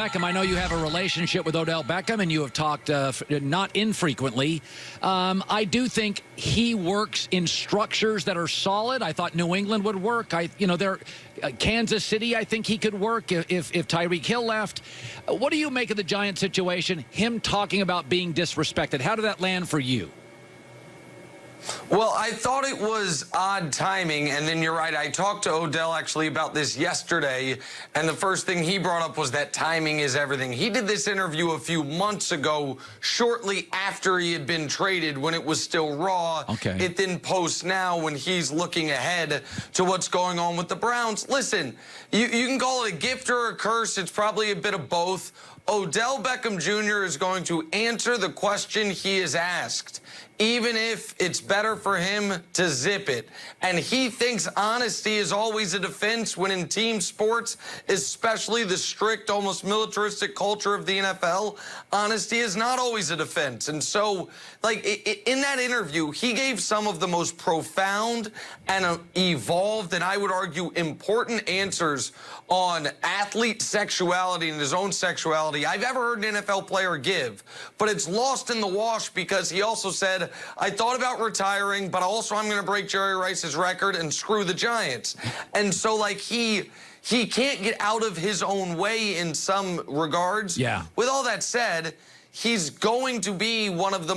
Beckham, I know you have a relationship with Odell Beckham, and you have talked not infrequently. I do think he works in structures that are solid. I thought New England would work. Kansas City, I think he could work if Tyreek Hill left. What do you make of the Giants situation, him talking about being disrespected? How did that land for you? Well, I thought it was odd timing, and then you're right. I talked to Odell actually about this yesterday, and the first thing he brought up was that timing is everything. He did this interview a few months ago, shortly after he had been traded, when it was still raw. Okay. It then posts now when he's looking ahead to what's going on with the Browns. Listen, you can call it a gift or a curse. It's probably a bit of both. Odell Beckham Jr. is going to answer the question he is asked, even if it's better for him to zip it. And he thinks honesty is always a defense when in team sports, especially the strict, almost militaristic culture of the NFL, honesty is not always a defense. And so, like, in that interview, he gave some of the most profound and evolved, and I would argue important answers on athlete sexuality and his own sexuality I've ever heard an NFL player give. But it's lost in the wash because he also said, I thought about retiring, but also I'm going to break Jerry Rice's record and screw the Giants. And so, like, he can't get out of his own way in some regards. Yeah. With all that said, he's going to be one of the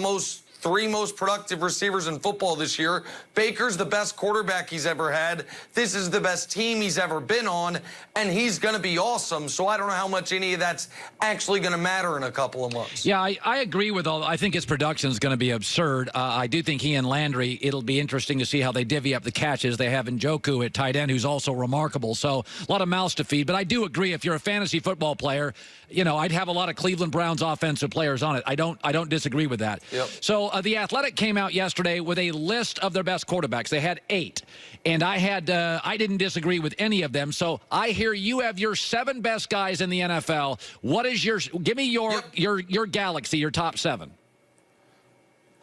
three most productive receivers in football this year. Baker's the best quarterback he's ever had. This is the best team he's ever been on, and he's going to be awesome. So I don't know how much any of that's actually going to matter in a couple of months. Yeah, I agree with all. I think his production is going to be absurd. I do think he and Landry, it'll be interesting to see how they divvy up the catches. They have Njoku at tight end, who's also remarkable. So a lot of mouths to feed. But I do agree, if you're a fantasy football player, you know, I'd have a lot of Cleveland Browns offensive players on it. I don't disagree with that. Yep. So The Athletic came out yesterday with a list of their best quarterbacks. They had 8, and I didn't disagree with any of them. So I hear you have your 7 best guys in the NFL. What is give me your galaxy, your top 7.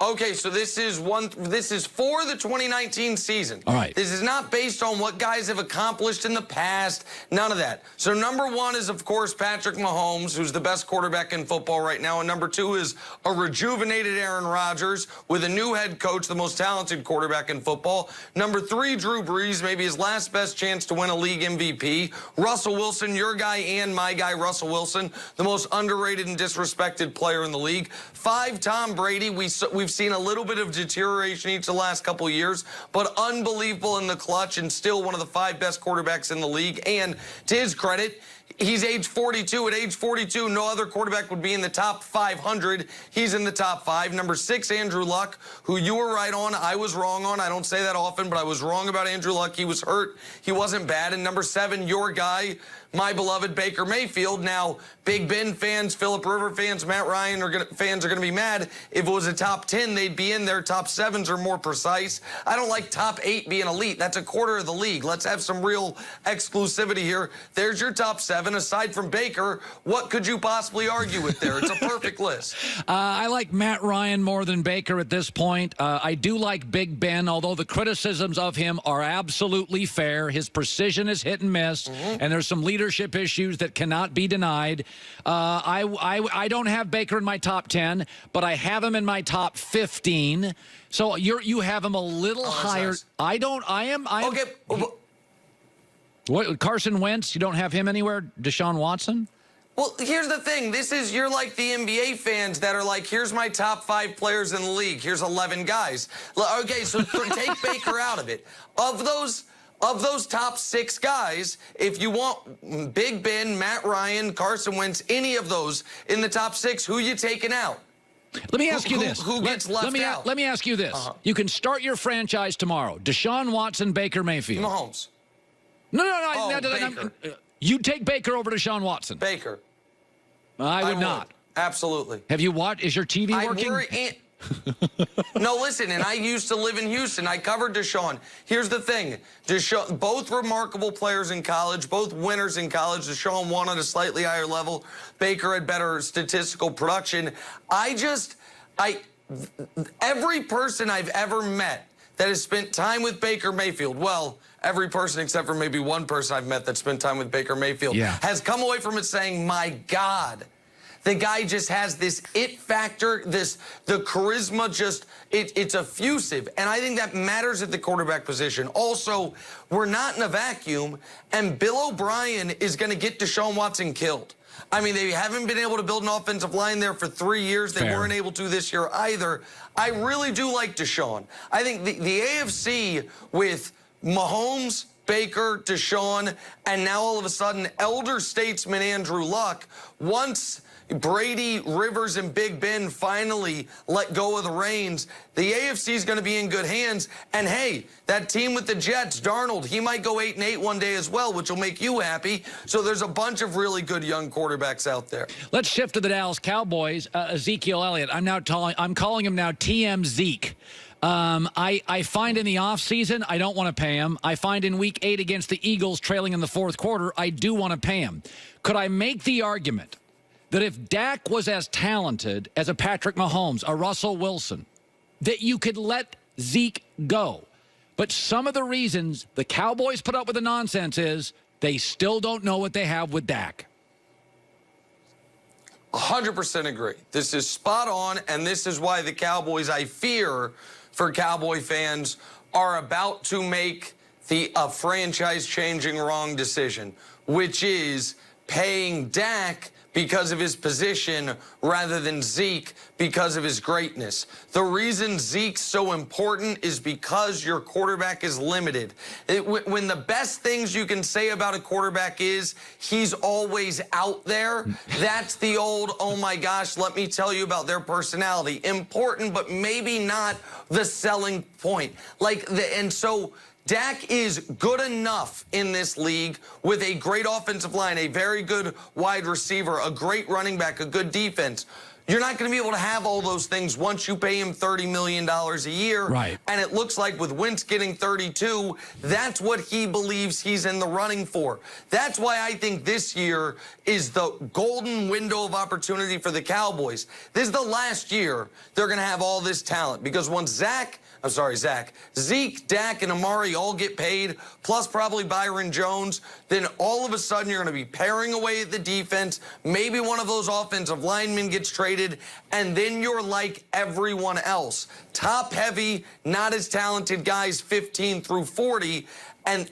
Okay, so this is for the 2019 season. All right. This is not based on what guys have accomplished in the past, none of that. So number 1 is, of course, Patrick Mahomes, who's the best quarterback in football right now. And number 2 is a rejuvenated Aaron Rodgers with a new head coach, the most talented quarterback in football. Number 3, Drew Brees, maybe his last best chance to win a league MVP. Russell Wilson, your guy and my guy, Russell Wilson, the most underrated and disrespected player in the league. 5, Tom Brady. We've seen a little bit of deterioration each of the last couple of years, but unbelievable in the clutch and still one of the 5 best quarterbacks in the league. And to his credit, he's age 42. At age 42, no other quarterback would be in the top 500. He's in the top 5. Number 6, Andrew Luck, who you were right on, I was wrong on. I don't say that often, but I was wrong about Andrew Luck. He was hurt. He wasn't bad. And number 7, your guy, my beloved Baker Mayfield. Now, Big Ben fans, Phillip Rivers fans, Matt Ryan fans are going to be mad. If it was a top 10, they'd be in there. Top 7s are more precise. I don't like top 8 being elite. That's a quarter of the league. Let's have some real exclusivity here. There's your top 7. Aside from Baker, what could you possibly argue with there? It's a perfect list. I like Matt Ryan more than Baker at this point. I do like Big Ben, although the criticisms of him are absolutely fair. His precision is hit and miss, and there's some leadership issues that cannot be denied. I don't have Baker in my top 10, but I have him in my top 15. So you have him a little higher. Nice. I don't. I am. Okay. What, Carson Wentz? You don't have him anywhere? Deshaun Watson? Well, here's the thing. You're like the NBA fans that are like, here's my top 5 players in the league. Here's 11 guys. Okay, so take Baker out of it. Of those top 6 guys, if you want Big Ben, Matt Ryan, Carson Wentz, any of those in the top 6, who you taking out? Let me ask you this. Who gets left out? Let me ask you this. You can start your franchise tomorrow. Deshaun Watson, Baker Mayfield. Mahomes. No. Baker. You take Baker over Deshaun Watson. Baker. I would not. Absolutely. Have you watched? Is your TV working? No, listen, and I used to live in Houston. I covered Deshaun. Here's the thing. Deshaun, both remarkable players in college, both winners in college. Deshaun won at a slightly higher level. Baker had better statistical production. Every person I've ever met that has spent time with Baker Mayfield, well, every person except for maybe one person I've met that spent time with Baker Mayfield, has come away from it saying, my God, the guy just has this it factor, the charisma, just, it's effusive. And I think that matters at the quarterback position. Also, we're not in a vacuum, and Bill O'Brien is going to get Deshaun Watson killed. I mean, they haven't been able to build an offensive line there for 3 years. They weren't able to this year either. I really do like Deshaun. I think the AFC with Mahomes, Baker, Deshaun, and now all of a sudden elder statesman Andrew Luck, once Brady, Rivers, and Big Ben finally let go of the reins, the AFC is going to be in good hands. And hey, that team with the Jets, Darnold, he might go 8-8 one day as well, which will make you happy. So there's a bunch of really good young quarterbacks out there. Let's shift to the Dallas Cowboys. Ezekiel Elliott. I'm calling him now TM Zeke. I find in the offseason, I don't want to pay him. I find in Week 8 against the Eagles, trailing in the fourth quarter, I do want to pay him. Could I make the argument that if Dak was as talented as a Patrick Mahomes, a Russell Wilson, that you could let Zeke go? But some of the reasons the Cowboys put up with the nonsense is they still don't know what they have with Dak. 100% agree. This is spot on, and this is why the Cowboys, I fear for Cowboy fans, are about to make a franchise-changing wrong decision, which is paying Dak because of his position rather than Zeke because of his greatness. The reason Zeke's so important is because your quarterback is limited. When the best things you can say about a quarterback is he's always out there, that's the old, oh my gosh, let me tell you about their personality. Important, but maybe not the selling point. And so Dak is good enough in this league with a great offensive line, a very good wide receiver, a great running back, a good defense. You're not going to be able to have all those things once you pay him $30 million a year. Right. And it looks like with Wentz getting 32, that's what he believes he's in the running for. That's why I think this year is the golden window of opportunity for the Cowboys. This is the last year they're going to have all this talent, because once Zeke, Dak, and Amari all get paid, plus probably Byron Jones, then all of a sudden you're going to be paring away at the defense. Maybe one of those offensive linemen gets traded, and then you're like everyone else. Top heavy, not as talented guys 15 through 40. And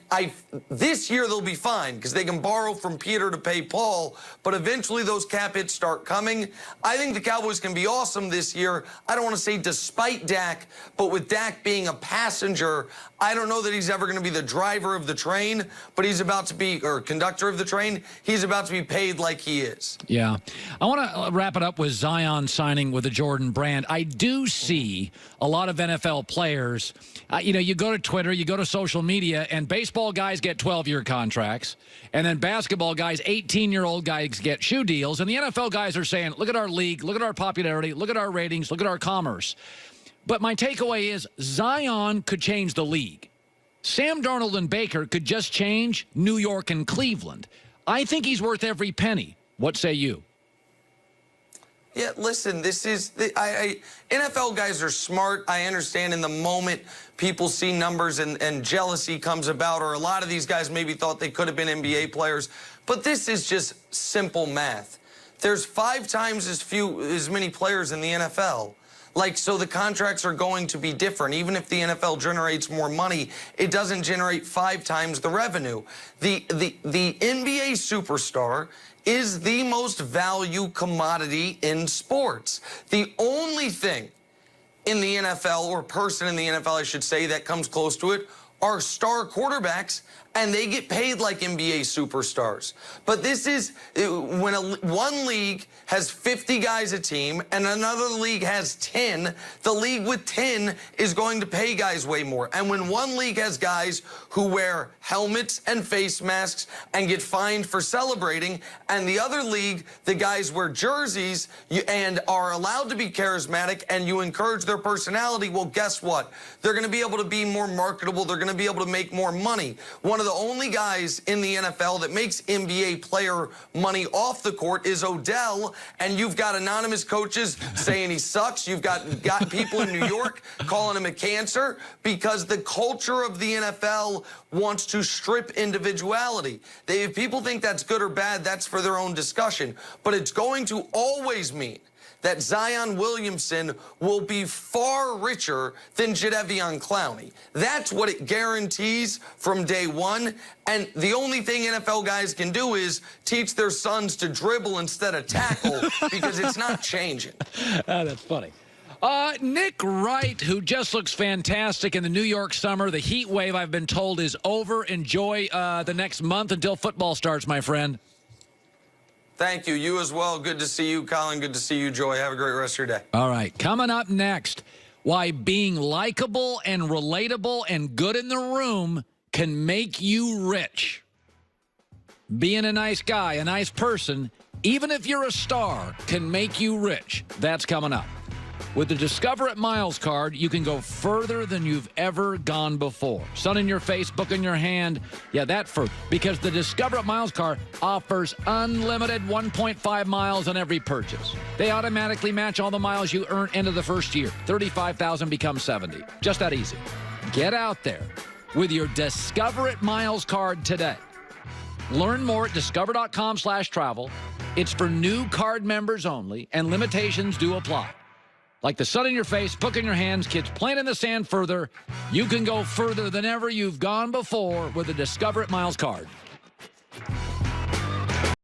this year they'll be fine because they can borrow from Peter to pay Paul, but eventually those cap hits start coming. I think the Cowboys can be awesome this year. I don't want to say despite Dak, but with Dak being a passenger, I don't know that he's ever going to be the driver of the train, but he's about to be, or conductor of the train, he's about to be paid like he is. Yeah. I want to wrap it up with Zion signing with the Jordan brand. I do see a lot of NFL players, you go to Twitter, you go to social media, and baseball guys get 12-year contracts, and then basketball guys, 18-year-old guys get shoe deals, and the NFL guys are saying, look at our league, look at our popularity, look at our ratings, look at our commerce. But my takeaway is Zion could change the league. Sam Darnold and Baker could just change New York and Cleveland. I think he's worth every penny. What say you? Yeah, listen, this is NFL guys are smart. I understand in the moment people see numbers and jealousy comes about, or a lot of these guys maybe thought they could have been NBA players. But this is just simple math. There's 5 times as many players in the NFL. So the contracts are going to be different. Even if the NFL generates more money, it doesn't generate 5 times the revenue. The NBA superstar is the most valued commodity in sports. The only thing in the NFL, or person in the NFL, I should say, that comes close to it are star quarterbacks, and they get paid like NBA superstars. But this is when one league has 50 guys a team and another league has 10, the league with 10 is going to pay guys way more. And when one league has guys who wear helmets and face masks and get fined for celebrating, and the other league, the guys wear jerseys and are allowed to be charismatic, and you encourage their personality, well, guess what? They're going to be able to be more marketable. They're going to be able to make more money. One of the only guys in the NFL that makes NBA player money off the court is Odell, and you've got anonymous coaches saying he sucks. You've got people in New York calling him a cancer because the culture of the NFL wants to strip individuality. If people think that's good or bad, that's for their own discussion. But it's going to always mean that Zion Williamson will be far richer than Jadeveon Clowney. That's what it guarantees from day one. And the only thing NFL guys can do is teach their sons to dribble instead of tackle because it's not changing. That's funny. Nick Wright, who just looks fantastic in the New York summer. The heat wave, I've been told, is over. Enjoy the next month until football starts, my friend. Thank you. You as well. Good to see you, Colin. Good to see you, Joy. Have a great rest of your day. All right. Coming up next, why being likable and relatable and good in the room can make you rich. Being a nice guy, a nice person, even if you're a star, can make you rich. That's coming up. With the Discover It Miles card, you can go further than you've ever gone before. Sun in your face, book in your hand. Yeah, that further. Because the Discover It Miles card offers unlimited 1.5 miles on every purchase. They automatically match all the miles you earn into the first year. 35,000 becomes 70. Just that easy. Get out there with your Discover It Miles card today. Learn more at discover.com/travel. It's for new card members only, and limitations do apply. Like the sun in your face, book in your hands, kids playing in the sand further. You can go further than ever you've gone before with a Discover It Miles card.